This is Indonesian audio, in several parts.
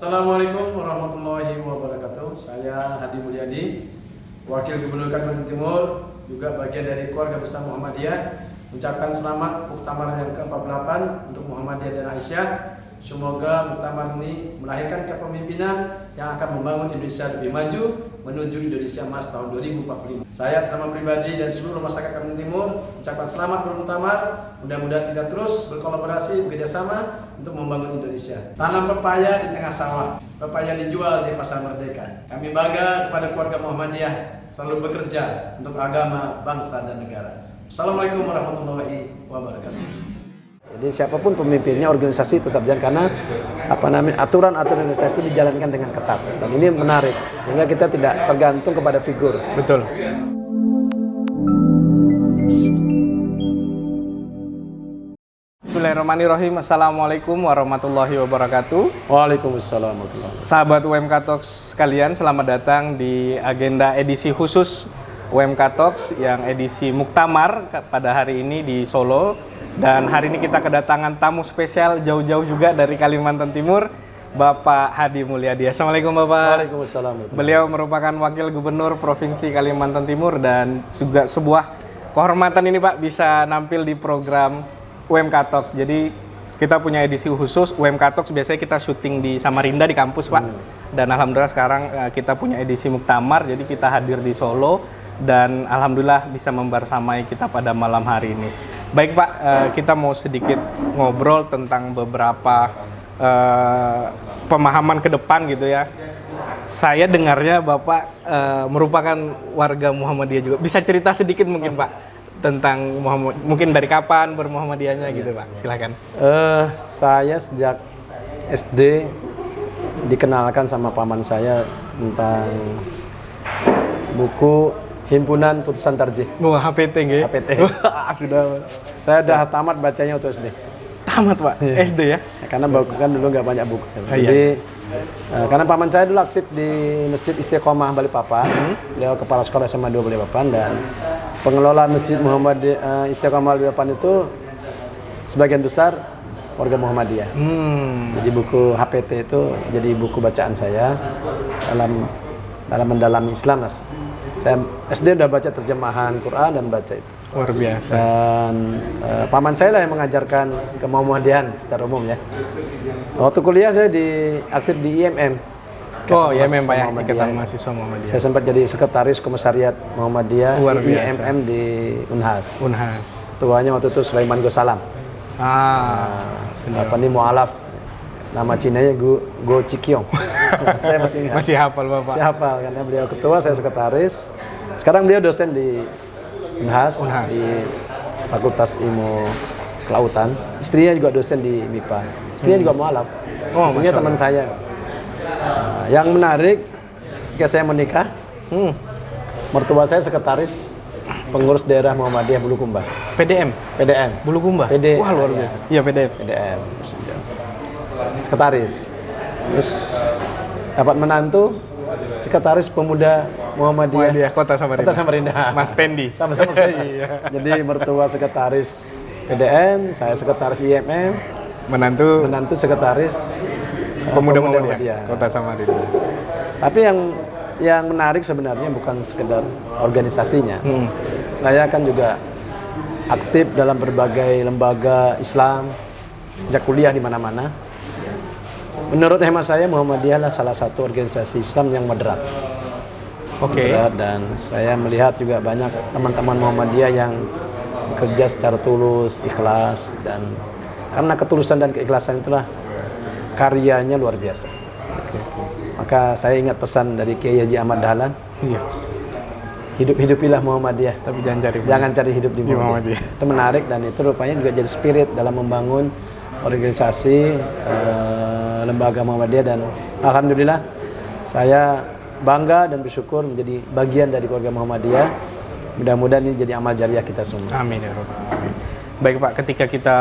Assalamualaikum warahmatullahi wabarakatuh. Saya Hadi Mulyadi, Wakil Gubernur Kalimantan Timur, juga bagian dari keluarga besar Muhammadiyah. Ucapkan selamat Muktamar yang ke-48 untuk Muhammadiyah dan Aisyah. Semoga Muktamar ini melahirkan kepemimpinan yang akan membangun Indonesia lebih maju menuju Indonesia Emas tahun 2045. Saya selama pribadi dan seluruh masyarakat Kalimantan Timur ucapkan selamat bermuktamar. Mudah-mudahan kita terus berkolaborasi, bekerjasama untuk membangun Indonesia. Tanam pepaya di tengah sawah, pepaya dijual di pasar Merdeka. Kami bangga kepada keluarga Muhammadiyah selalu bekerja untuk agama, bangsa, dan negara. Assalamualaikum warahmatullahi wabarakatuh. Jadi siapapun pemimpinnya, organisasi tetap jalan karena aturan-aturan organisasi itu dijalankan dengan ketat. Dan ini menarik, sehingga kita tidak tergantung kepada figur. Betul. Bismillahirrahmanirrahim. Assalamualaikum warahmatullahi wabarakatuh. Waalaikumsalam warahmatullahi wabarakatuh. Sahabat UMK Talks sekalian, selamat datang di agenda edisi khusus UMK Talks yang edisi Muktamar pada hari ini di Solo. Dan hari ini kita kedatangan tamu spesial jauh-jauh juga dari Kalimantan Timur, Bapak Hadi Mulyadi. Assalamualaikum Bapak. Waalaikumsalam. Beliau merupakan Wakil Gubernur Provinsi Kalimantan Timur dan juga sebuah kehormatan ini Pak bisa nampil di program UMK Talks. Jadi kita punya edisi khusus UMK Talks, biasanya kita syuting di Samarinda di kampus Pak. Dan alhamdulillah sekarang kita punya edisi Muktamar, jadi kita hadir di Solo dan alhamdulillah bisa membersamai kita pada malam hari ini. Baik Pak, kita mau sedikit ngobrol tentang beberapa pemahaman ke depan gitu ya. Saya dengarnya Bapak merupakan warga Muhammadiyah juga. Bisa cerita sedikit mungkin Pak tentang mungkin dari kapan bermuhammadiyahnya gitu Pak. Silakan. Saya sejak SD dikenalkan sama paman saya tentang buku Himpunan Putusan Tarjih. Wah, HPT nggih? HPT. Sudah. Saya udah tamat bacanya waktu SD. Tamat Pak? Iya. SD ya? Karena buku kan dulu nggak banyak buku. Oh, Jadi karena paman saya dulu aktif di Masjid Istiqomah Balikpapan. Beliau kepala sekolah SMA 2 Balikpapan dan pengelola Masjid Istiqomah Balikpapan itu sebagian besar warga Muhammadiyah. Jadi buku HPT itu jadi buku bacaan saya dalam mendalami Islam, Mas. Saya SD udah baca terjemahan Quran dan baca itu. Luar biasa. Dan paman saya lah yang mengajarkan ke Muhammadiyahan secara umum ya. Waktu kuliah saya aktif di IMM. Oh, IMM Pak ya, Ikatan Mahasiswa Muhammadiyah. Saya sempat jadi sekretaris komisariat Muhammadiyah di IMM di Unhas. Ketuanya waktu itu Sulaiman Gosalam. Ini mualaf. Nama Cinanya Go Cikyong. Saya masih ingat. Masih hafal Bapak. Masih hafal karena beliau ketua, saya sekretaris. Sekarang beliau dosen di Unhas. Di Fakultas Ilmu Kelautan. Istrinya juga dosen di MIPA. Istrinya juga mualaf. Istrinya teman saya. Yang menarik, ketika saya menikah, mertua saya sekretaris pengurus daerah Muhammadiyah Bulukumba. PDM. Bulukumba. PD. Wah, luar biasa. Iya, PDM. Sekretaris. Terus dapat menantu sekretaris pemuda Muhammadiyah Kota Samarinda. Mas Pendi. Sama-sama saya. Jadi mertua sekretaris PDM, saya sekretaris IMM, menantu sekretaris pemuda Muhammadiyah Kota Samarinda. Tapi yang menarik sebenarnya bukan sekedar organisasinya. Saya kan juga aktif dalam berbagai lembaga Islam sejak kuliah di mana-mana. Menurut hemat saya Muhammadiyah adalah salah satu organisasi Islam yang moderat. Moderat, dan saya melihat juga banyak teman-teman Muhammadiyah yang bekerja secara tulus, ikhlas, dan karena ketulusan dan keikhlasan itulah karyanya luar biasa. Maka saya ingat pesan dari Kiai Haji Ahmad Dahlan. Hidup-hidupilah Muhammadiyah, tapi jangan cari hidup di Muhammadiyah. Itu menarik dan itu rupanya juga jadi spirit dalam membangun organisasi lembaga Muhammadiyah, dan alhamdulillah saya bangga dan bersyukur menjadi bagian dari keluarga Muhammadiyah. Mudah-mudahan ini jadi amal jariah kita semua. Amin ya Rabbal alamin. Baik Pak, ketika kita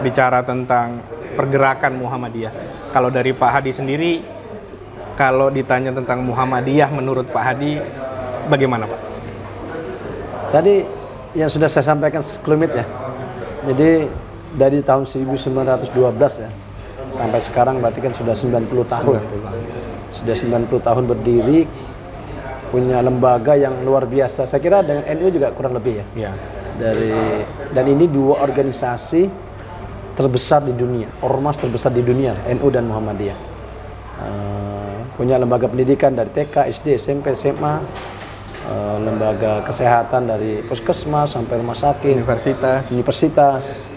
bicara tentang pergerakan Muhammadiyah, kalau dari Pak Hadi sendiri, kalau ditanya tentang Muhammadiyah menurut Pak Hadi, bagaimana Pak? Tadi yang sudah saya sampaikan sekelumit ya. Jadi dari tahun 1912 ya, sampai sekarang berarti kan sudah 90 tahun. Sudah 90 tahun berdiri, punya lembaga yang luar biasa. Saya kira dengan NU juga kurang lebih ya. Dan ini dua organisasi terbesar di dunia, ormas terbesar di dunia, NU dan Muhammadiyah. Punya lembaga pendidikan dari TK, SD, SMP, SMA, lembaga kesehatan dari puskesmas sampai rumah sakit, universitas.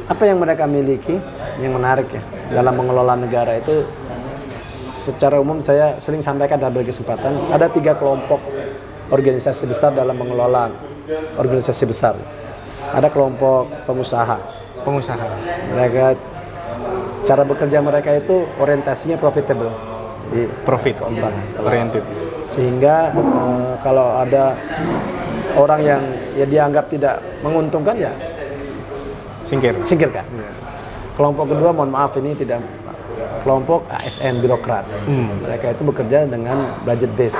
Apa yang mereka miliki yang menarik ya dalam mengelola negara itu, secara umum saya sering sampaikan dalam berbagai kesempatan, ada 3 kelompok organisasi besar dalam mengelola organisasi besar. Ada kelompok pengusaha. Mereka, cara bekerja mereka itu orientasinya profitable, di Profit oriented. Sehingga kalau ada orang yang ya dianggap tidak menguntungkan ya singkirkan. Kelompok kedua, mohon maaf ini tidak, kelompok ASN, birokrat. Mereka itu bekerja dengan budget base.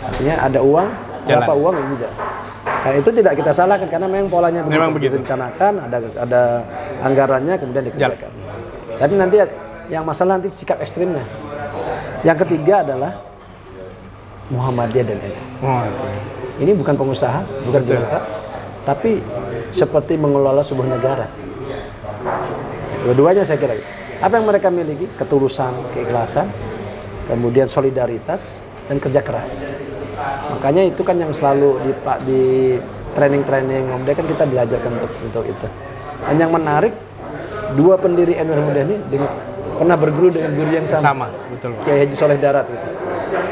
Artinya ada uang, berapa uang ini tidak. Karena itu tidak kita salahkan karena memang polanya begitu. Direncanakan, ada anggarannya kemudian dikerjakan. Tapi nanti yang masalah nanti sikap ekstrimnya. Yang ketiga adalah Muhammadiyah dan NU. Ini bukan pengusaha, bukan birokrat, tapi seperti mengelola sebuah negara. Dua-duanya saya kira. Apa yang mereka miliki? Ketulusan, keikhlasan, kemudian solidaritas dan kerja keras. Makanya itu kan yang selalu di training Muhammadiyah kan kita belajarkan untuk itu. Dan yang menarik, dua pendiri NU Muhammadiyah ini pernah berguru dengan guru yang sama. Betul. Kiai Haji Soleh Darat gitu.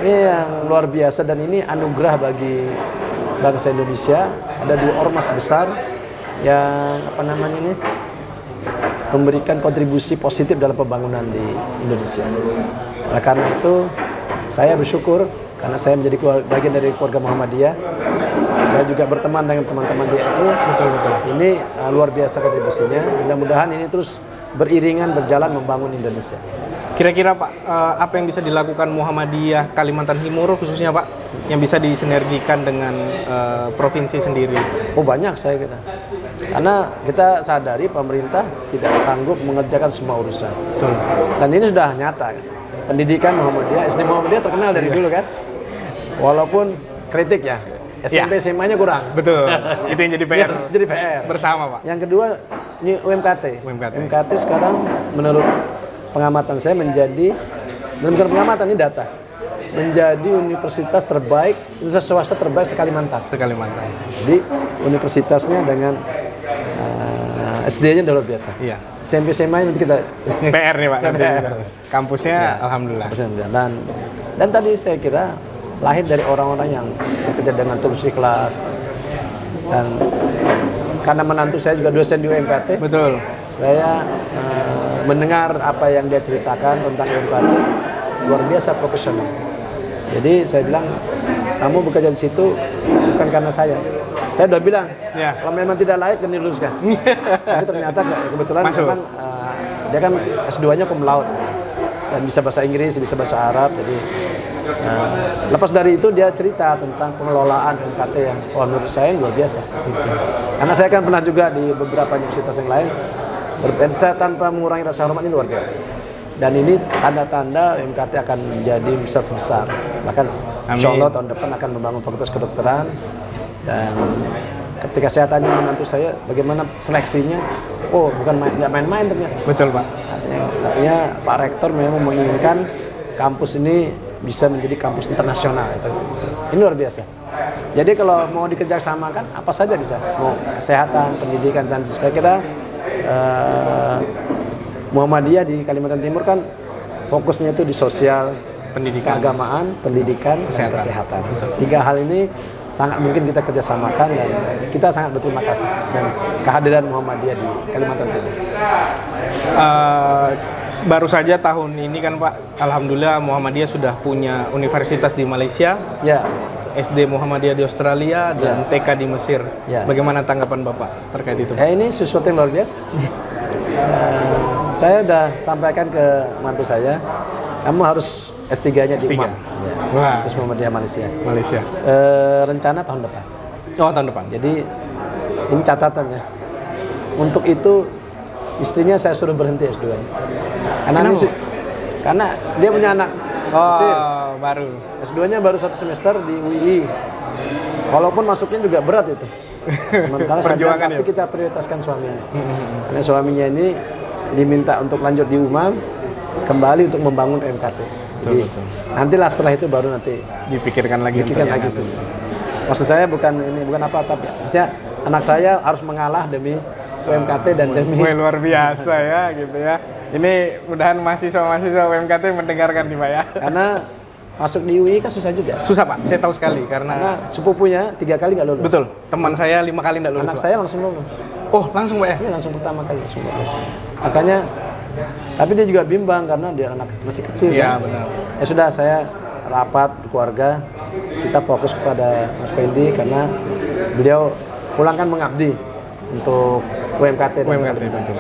Ini yang luar biasa dan ini anugerah bagi bangsa Indonesia. Ada 2 ormas besar yang memberikan kontribusi positif dalam pembangunan di Indonesia. Nah, karena itu saya bersyukur karena saya menjadi bagian dari keluarga Muhammadiyah. Saya juga berteman dengan teman-teman di NU. Betul. Ini luar biasa kontribusinya. Mudah-mudahan ini terus beriringan berjalan membangun Indonesia. Kira-kira Pak, apa yang bisa dilakukan Muhammadiyah Kalimantan Timur khususnya Pak, yang bisa disinergikan dengan provinsi sendiri? Oh banyak saya kira. Karena kita sadari pemerintah tidak sanggup mengerjakan semua urusan. Betul. Dan ini sudah nyata. Pendidikan Muhammadiyah, SD Muhammadiyah terkenal dari dulu kan. Walaupun kritik ya, SMP SMA-nya kurang. Betul. Itu yang jadi PR. Jadi PR. Bersama Pak. Yang kedua ini UMKT. UMKT sekarang menurut pengamatan saya menjadi, bukan pengamatan, ini data, menjadi universitas terbaik, universitas swasta terbaik se-Kalimantan. Jadi universitasnya dengan SD-nya luar biasa. Iya. SMP SMA nanti kita PR nih Pak. Kampusnya alhamdulillah. Dan tadi saya kira lahir dari orang-orang yang bekerja dengan tulus ikhlas. Dan karena menantu saya juga dosen di UMKT. Betul. Saya mendengar apa yang dia ceritakan tentang UMKT, luar biasa profesional. Jadi saya bilang, kamu bekerja di situ bukan karena saya. Saya udah bilang, kalau memang tidak layak dan diluluskan. Tapi ternyata kebetulan memang dia kan S2-nya cum laude dan bisa bahasa Inggris, bisa bahasa Arab. Jadi lepas dari itu dia cerita tentang pengelolaan UMKT yang menurut saya luar biasa. Karena saya kan pernah juga di beberapa universitas yang lain. Saya tanpa mengurangi rasa hormat ini luar biasa. Dan ini tanda-tanda UMKT akan menjadi universitas besar. Bahkan insya Allah tahun depan akan membangun fakultas kedokteran. Dan ketika saya tanya menantu saya bagaimana seleksinya, oh bukan tidak main-main ternyata. Betul Pak. Artinya Pak Rektor memang menginginkan kampus ini bisa menjadi kampus internasional. Ini luar biasa. Jadi kalau mau dikerjasamakan apa saja bisa. Mau kesehatan, pendidikan, dan saya kira Muhammadiyah di Kalimantan Timur kan fokusnya itu di sosial, pendidikan, keagamaan, pendidikan, dan kesehatan. 3 hal ini sangat mungkin kita kerjasamakan dan kita sangat berterima kasih dan kehadiran Muhammadiyah di Kalimantan Timur. Baru saja tahun ini kan Pak, alhamdulillah Muhammadiyah sudah punya universitas di Malaysia. Ya. SD Muhammadiyah di Australia dan TK di Mesir. Ya. Bagaimana tanggapan Bapak terkait itu? Ini sesuatu yang luar biasa. Saya sudah sampaikan ke mantu saya, kamu harus S3-nya di UMAM. Ya. Terus Muhammadiyah Malaysia. Rencana tahun depan. Oh, tahun depan. Jadi ini catatannya. Untuk itu istrinya saya suruh berhenti S2-nya. Karena dia punya anak kecil. Baru. S2-nya baru 1 semester di UI. Walaupun masuknya juga berat itu. Sementara Perjuangan tapi kita prioritaskan suaminya. Karena suaminya ini diminta untuk lanjut di UMAM, kembali untuk membangun MKT. Jadi nantilah setelah itu baru nanti dipikirkan lagi. Maksud saya bukan apa tapi maksudnya anak saya harus mengalah demi UMKT dan demi luar biasa ya gitu ya. Ini mudahan mahasiswa UMKT mendengarkan nih Pak ya. Karena masuk di UI kan susah juga. Susah Pak, saya tahu sekali karena sepupunya 3 kali nggak lulus. Betul, teman saya 5 kali nggak lulus. Anak saya langsung lulus. Oh langsung Pak ya? Iya langsung pertama kali langsung lulus. Makanya, tapi dia juga bimbang karena dia anak masih kecil. Iya kan? benar. Ya sudah, saya rapat keluarga, kita fokus kepada Mas Pendi karena beliau pulang kan mengabdi untuk UMKT. Tentu.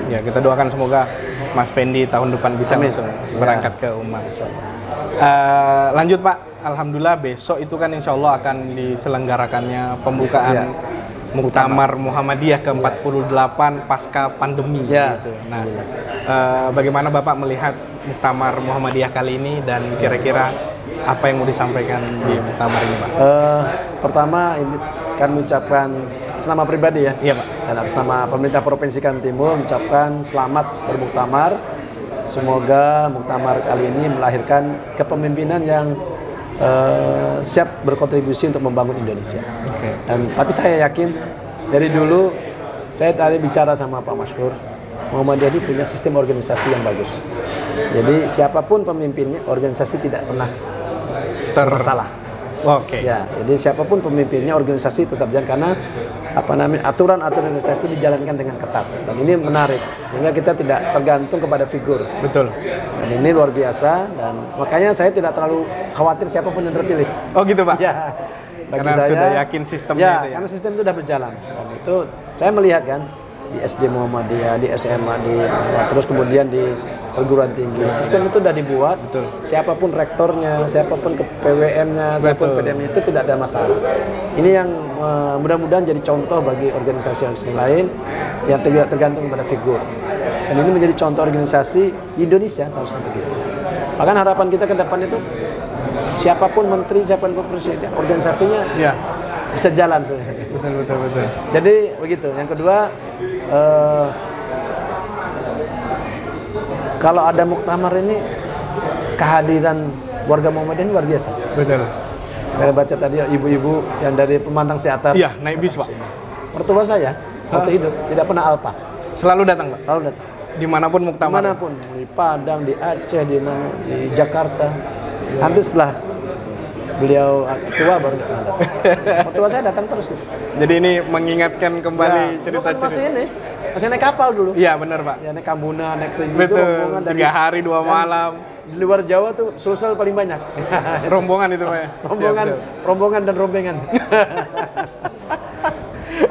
Ya kita doakan semoga Mas Pendi tahun depan bisa langsung berangkat ke UMAM. Lanjut Pak, alhamdulillah besok itu kan insya Allah akan diselenggarakannya pembukaan Muktamar Muhammadiyah ke-48 pasca pandemi gitu. Nah, bagaimana Bapak melihat Muktamar Muhammadiyah kali ini dan kira-kira apa yang mau disampaikan di Muktamar ini Pak? Pertama ini kan mengucapkan atas nama pribadi ya. Iya Pak. Dan atas nama pemerintah Provinsi Kalimantan Timur mengucapkan selamat bermuktamar. Semoga muktamar kali ini melahirkan kepemimpinan yang siap berkontribusi untuk membangun Indonesia. Tapi saya yakin dari dulu saya tadi bicara sama Pak Maskur, Muhammadiyah ini punya sistem organisasi yang bagus. Jadi siapapun pemimpinnya, organisasi tidak pernah bermasalah. Ya, jadi siapapun pemimpinnya, organisasi tetap jalan karena aturan-aturan organisasi itu dijalankan dengan ketat. Dan ini menarik, sehingga kita tidak tergantung kepada figur. Betul. Dan ini luar biasa, dan makanya saya tidak terlalu khawatir siapapun yang terpilih. Oh gitu Pak? Ya. Karena saya, sudah yakin sistemnya itu ya? Karena sistem itu sudah berjalan. Dan itu saya melihat kan, di SD Muhammadiyah, di SMA, terus kemudian di perguruan tinggi. Sistem itu sudah dibuat. Betul. Siapapun rektornya, siapapun PWM-nya, siapapun PDM itu tidak ada masalah. Ini yang mudah-mudahan jadi contoh bagi organisasi lain yang tidak tergantung pada figur. Dan ini menjadi contoh organisasi di Indonesia harusnya begitu. Bahkan harapan kita ke depan itu siapapun menteri, siapapun presiden, organisasinya bisa jalan. Betul. Jadi begitu. Yang kedua, kalau ada muktamar ini, kehadiran warga Muhammadiyah ini luar biasa. Betul. Saya baca tadi ibu-ibu yang dari Pemantang Siatar. Iya, naik bis Pak. Mertua saya waktu hidup tidak pernah alpa. Selalu datang Pak? Selalu datang. Dimanapun muktamar? Dimanapun, di Padang, di Aceh, di Jakarta. Nanti setelah beliau tua baru datang. Mertua saya datang terus. Jadi ini mengingatkan kembali cerita-cerita. Masih naik kapal dulu. Iya benar Pak. Ya naik Kambuna, naik Rindu. Betul. 3 hari 2 malam. Di luar Jawa tuh Sulsel paling banyak. Rombongan itu Pak ya? Rombongan dan rombengan.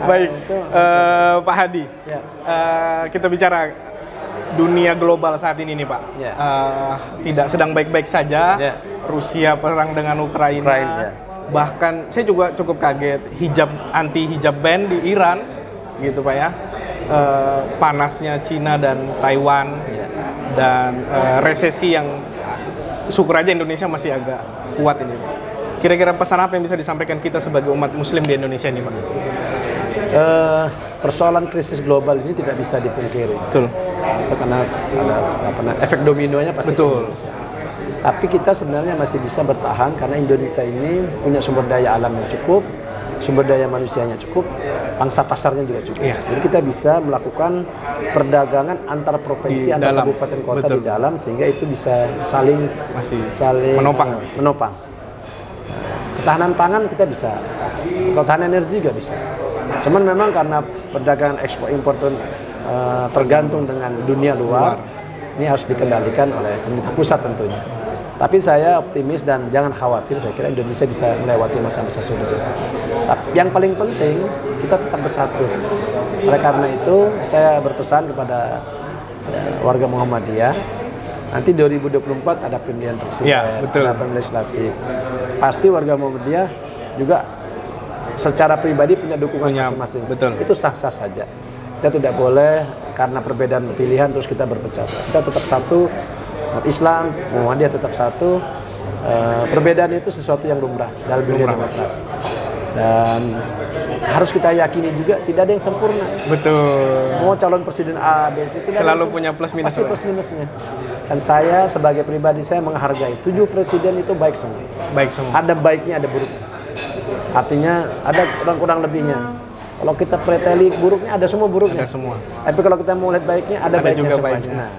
Baik, Pak Hadi. Kita bicara dunia global saat ini nih Pak. Tidak sedang baik-baik saja. Rusia perang dengan Ukraina. Bahkan saya juga cukup kaget anti hijab ban di Iran gitu Pak ya. Panasnya Cina dan Taiwan dan resesi yang syukur aja Indonesia masih agak kuat ini Pak. Kira-kira pesan apa yang bisa disampaikan kita sebagai umat muslim di Indonesia ini Pak? Persoalan krisis global ini tidak bisa dipungkiri. Betul. Karena ada efek dominonya pasti. Betul. Tapi kita sebenarnya masih bisa bertahan karena Indonesia ini punya sumber daya alam yang cukup, sumber daya manusianya cukup, pangsa pasarnya juga cukup. Jadi kita bisa melakukan perdagangan antar provinsi, antar kabupaten kota di dalam sehingga itu bisa saling menopang. Ketahanan pangan kita bisa, ketahanan energi juga bisa. Cuman memang karena perdagangan ekspor impor tergantung dengan dunia luar, ini harus dikendalikan oleh pemerintah pusat tentunya. Tapi saya optimis dan jangan khawatir, saya kira Indonesia bisa melewati masa-masa sulit itu. Yang paling penting, kita tetap bersatu. Oleh karena itu, saya berpesan kepada warga Muhammadiyah, nanti 2024 ada pemilihan presiden, ada pemilihan legislatif. Pasti warga Muhammadiyah juga secara pribadi punya dukungan masing-masing. Betul. Itu sah-sah saja. Kita tidak boleh karena perbedaan pilihan terus kita berpecah. Kita tetap satu, umat Islam, Muhammadiyah tetap satu. Perbedaan itu sesuatu yang lumrah dalam dunia demokrasi. Dan harus kita yakini juga tidak ada yang sempurna. Betul. Mau calon presiden A, B, C, tidak Selalu punya plus minus. pasti plus minusnya. Dan saya sebagai pribadi saya menghargai 7 presiden itu baik semua. Baik semua. Ada baiknya, ada buruknya. Artinya ada kurang lebihnya. Kalau kita preteli buruknya, ada semua buruknya. Ada semua. Tapi kalau kita mau lihat baiknya, ada baiknya juga semuanya. baiknya. Nah,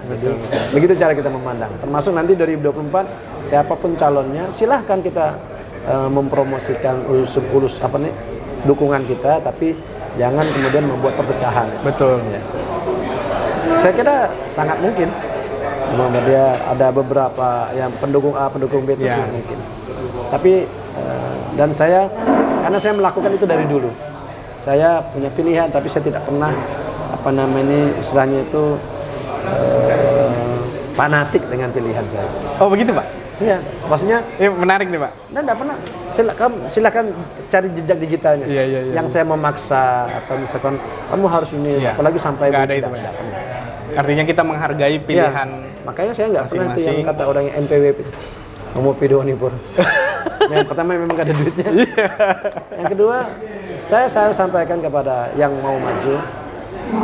begitu cara kita memandang. Termasuk nanti 2024, siapapun calonnya, silahkan kita mempromosikan dukungan kita, tapi jangan kemudian membuat perpecahan. Betul. Ya. Saya kira sangat mungkin. Dia ada beberapa yang pendukung A, pendukung B itu sangat mungkin. Tapi dan saya, karena saya melakukan itu dari dulu. Saya punya pilihan, tapi saya tidak pernah istilahnya itu fanatik dengan pilihan saya. Oh begitu Pak? Iya, maksudnya menarik nih Pak. Tidak pernah. Silakan cari jejak digitalnya. Iya. Yang saya memaksa atau misalkan kamu harus ini, apalagi sampai nggak ada itu Pak. Artinya kita menghargai pilihan. Makanya saya nggak pernah itu yang kata orang yang NPWP, mau video nih pur. Yang pertama memang gak ada duitnya. Yang kedua, saya sampaikan kepada yang mau maju,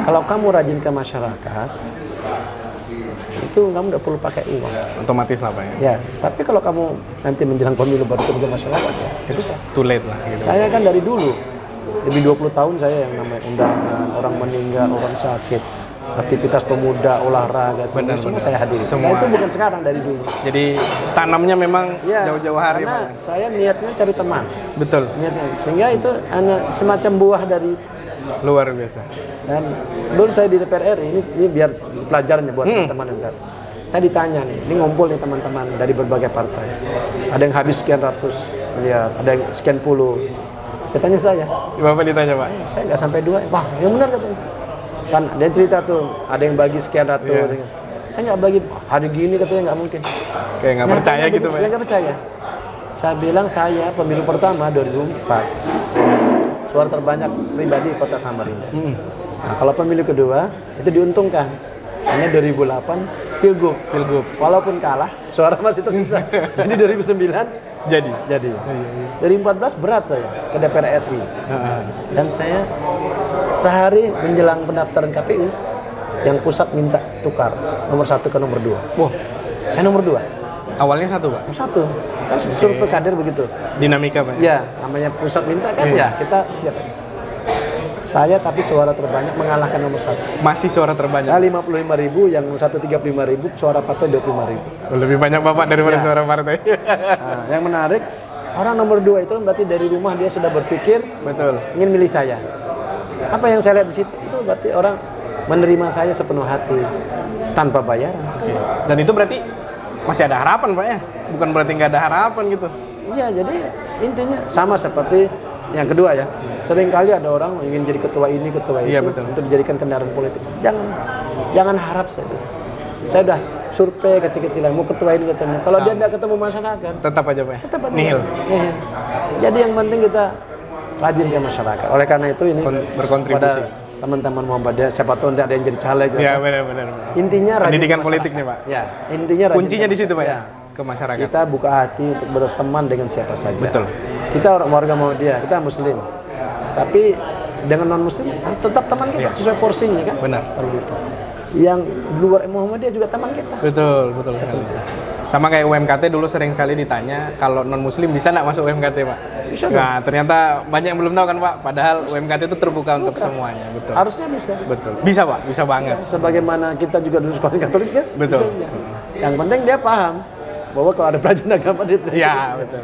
kalau kamu rajin ke masyarakat, itu kamu udah perlu pakai uang. Otomatis lah Pak ya. Ya, tapi kalau kamu nanti menjelang pemilu baru ke masyarakat, ya itu too late lah. Gitu. Saya kan dari dulu, lebih 20 tahun saya yang namanya undangan, orang meninggal, orang sakit, aktivitas pemuda, olahraga, semua saya hadiri. Nah, itu bukan sekarang, dari dulu. Jadi tanamnya memang jauh-jauh hari. Karena saya niatnya cari teman. Betul. Niatnya, sehingga itu hanya semacam buah dari luar biasa. Dan dulu saya di DPR RI, ini biar pelajarannya buat teman-teman yang saya ditanya nih, ini ngumpul nih teman-teman dari berbagai partai. Ada yang habis sekian ratus miliar, ada yang sekian puluh. Saya tanya saya. Bapak ditanya Pak? Saya nggak sampai 2. Wah, yang benar katanya. Kan dia cerita tuh, ada yang bagi sekian ratus. Saya nggak bagi, hari gini katanya nggak mungkin. Kayak nggak percaya gitu Pak? Nggak percaya. Saya bilang saya pemilu pertama 2004. Suara terbanyak pribadi Kota Samarinda. Nah, kalau pemilu kedua itu diuntungkan. Hanya 2008 Pilgub. Walaupun kalah, suara masih tersisa. Jadi 2009 jadi. 2014 berat saya ke DPR RI. Dan saya sehari menjelang pendaftaran KPU, yang pusat minta tukar nomor 1 ke nomor 2. Wah, saya nomor 2. Awalnya 1 Pak? 1. Kan survei kader begitu. Dinamika Pak? Ya, namanya pusat minta kan ya kita siap. Saya tapi suara terbanyak mengalahkan nomor 1. Masih suara terbanyak? Saya 55.000, yang nomor 1 35.000, suara partai 25.000. Lebih banyak Bapak daripada suara partai. Nah, yang menarik, orang nomor 2 itu berarti dari rumah dia sudah berpikir ingin milih saya. Apa yang saya lihat di situ, itu berarti orang menerima saya sepenuh hati tanpa bayaran. Dan itu berarti masih ada harapan Pak ya? Bukan berarti nggak ada harapan gitu? Iya, jadi intinya sama seperti yang kedua ya. Seringkali ada orang ingin jadi ketua ini, ketua itu, untuk dijadikan kendaraan politik. Jangan harap saja. Saya udah survei kecil-kecilan, mau ketua ini ketemu. Kalau dia tidak ketemu masyarakat, tetap aja Pak ya? Tetap aja. Nihil. Jadi yang penting kita rajin ke masyarakat. Oleh karena itu ini berkontribusi. Teman-teman Muhammadiyah, siapa tahu nanti ada yang jadi caleg. Iya benar. Intinya rajin pendidikan politik nih Pak. Ya, intinya rajin. Kuncinya di situ Pak ya, ke masyarakat. Kita buka hati untuk berteman dengan siapa saja. Betul. Kita warga Muhammadiyah, kita Muslim. Tapi dengan non Muslim harus tetap teman kita sesuai porsinya kan. Benar. Gitu. Yang luar Muhammadiyah juga teman kita. Betul sekali. Sama kayak UMKT dulu sering kali ditanya, kalau non Muslim bisa nggak masuk UMKT Pak? Bisa. Nah ternyata banyak yang belum tahu kan Pak. Padahal UMKT itu terbuka untuk semuanya. Betul. Harusnya bisa. Betul. Bisa Pak, bisa banget. Sebagaimana kita juga dulu sekolah Katolik kan. Betul. Bisa. Yang penting dia paham bahwa kalau ada pelajaran agama dia. Iya betul.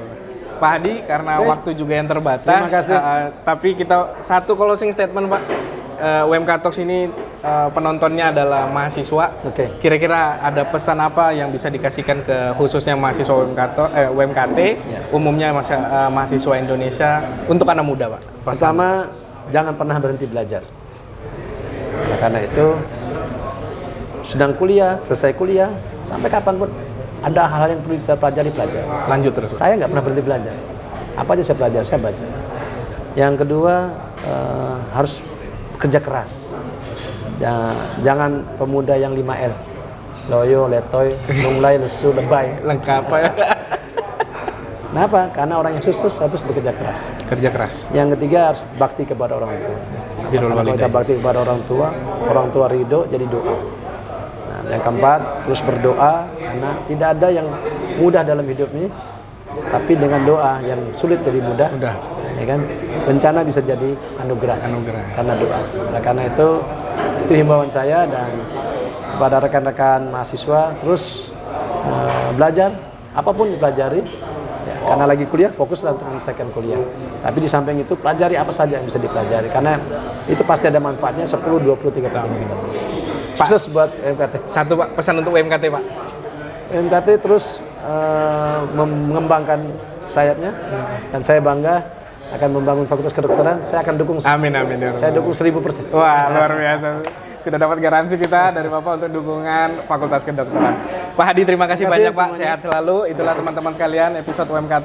Pak Hadi, karena waktu juga yang terbatas, tapi kita satu closing statement Pak. UMK Talks ini penontonnya adalah mahasiswa. Kira-kira ada pesan apa yang bisa dikasihkan ke khususnya mahasiswa UMKT, umumnya mahasiswa Indonesia untuk anak muda Pak? Pertama, jangan pernah berhenti belajar. Nah, karena itu sedang kuliah, selesai kuliah, sampai kapanpun ada hal-hal yang perlu kita pelajari. Lanjut terus. Saya nggak pernah berhenti belajar. Apa aja saya pelajari, saya baca. Yang kedua, harus kerja keras. Jangan pemuda yang 5L. Loyo, letoy, lunglai, lesu, lebay. Lengkap ya. Kenapa? Karena orang yang sukses harus bekerja keras. Kerja keras. Yang ketiga harus bakti kepada orang tua. Birrul Karena kalau kita walidain. bakti kepada orang tua ridho, jadi doa. Nah, yang keempat, terus berdoa karena tidak ada yang mudah dalam hidup ini, tapi dengan doa yang sulit jadi mudah. Udah. Ya kan? Bencana bisa jadi anugerah. Karena doa. Nah, karena itu himbauan saya dan kepada rekan-rekan mahasiswa terus belajar apapun dipelajari. Ya, karena lagi kuliah, fokuslah untuk menyelesaikan kuliah. Tapi di samping itu, pelajari apa saja yang bisa dipelajari. Karena itu pasti ada manfaatnya 10, 20, 30 tahun. Sukses buat UMKT. Satu Pak, pesan untuk UMKT Pak. UMKT terus mengembangkan sayapnya. Dan saya bangga akan membangun fakultas kedokteran. Saya akan dukung. Amin, amin. Ya Saya dukung 1000%. Wah, luar biasa. Sudah dapat garansi kita dari Bapak untuk dukungan Fakultas Kedokteran. Pak Hadi, terima kasih banyak Pak. semuanya. Sehat selalu. Itulah teman-teman sekalian episode UMK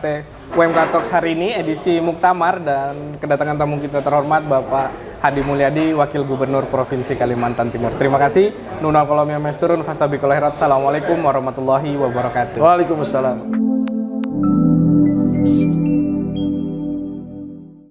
Talks hari ini, edisi Muktamar, dan kedatangan tamu kita terhormat Bapak Hadi Mulyadi, Wakil Gubernur Provinsi Kalimantan Timur. Terima kasih. Nunal kolomia mesturun, fastabiqul khairat. Assalamualaikum warahmatullahi wabarakatuh. Waalaikumsalam.